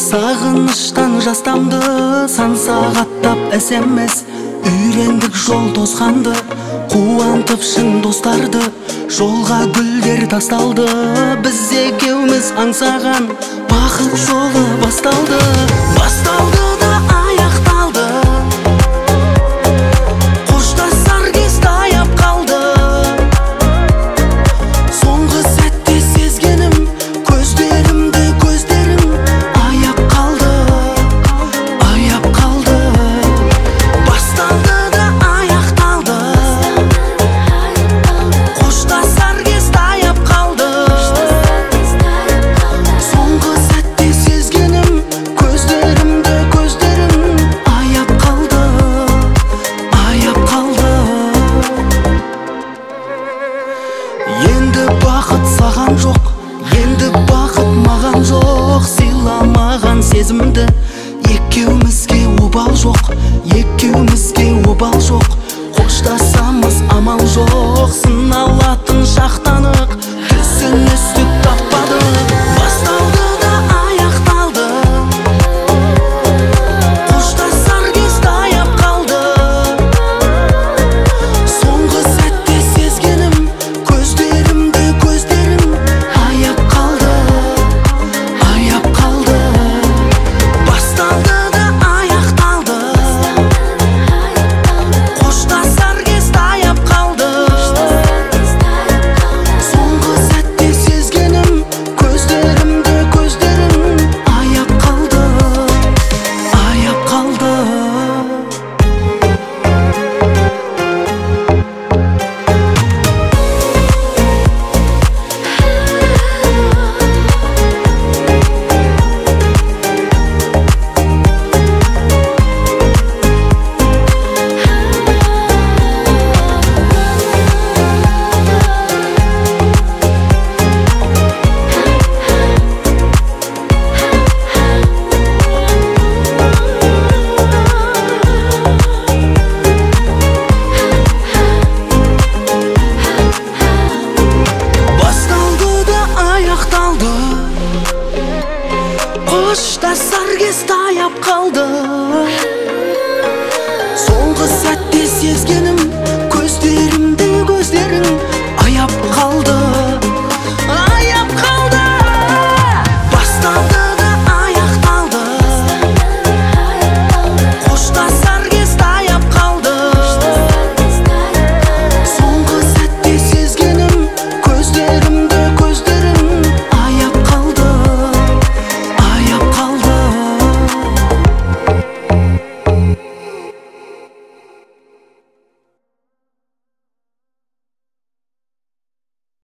Сағыныштан жастамды сан сағаттап SMS. Үйрендік жол тозғанды, қуантып шын достарды. Жолға гүлдер тасталды, біз екеуміз аңсаған бақыт жолы басталды. Басталды да аяқталды, қоштасар кез таяп қалды. Соңғы сәтте сезгенім, көздерімді көздерім аяп қалды, аяп қалды. Басталды да аяқталды, қоштасар кез таяп қалды. Соңғы сәтте сезгенім, көздерімді көздерім аяп қалды, аяп қалды. Енді бақыт саған жоқ, енді бақыт маған жоқ. Сыйламаған сезімді екеумізге обал жоқ, екеумізге обал жоқ. Қоштасамыз амал жоқ, сыналатын шақтанық түсіністік таппадық. Басталды да аяқталды, қоштасар кез таяп қалды. Соңғы сәтте сезгенім, көздерімді көздерім аяп қалды, аяп қалды. Басталды да аяқталды, қоштасар кез таяп қалды. Соңғы сәтте сезгенім, көздерімді көздерім аяп қалды, аяп қалды. Басталды да аяқталды, қоштасар кез таяп қалды. Соңғы сәтте сезгенім,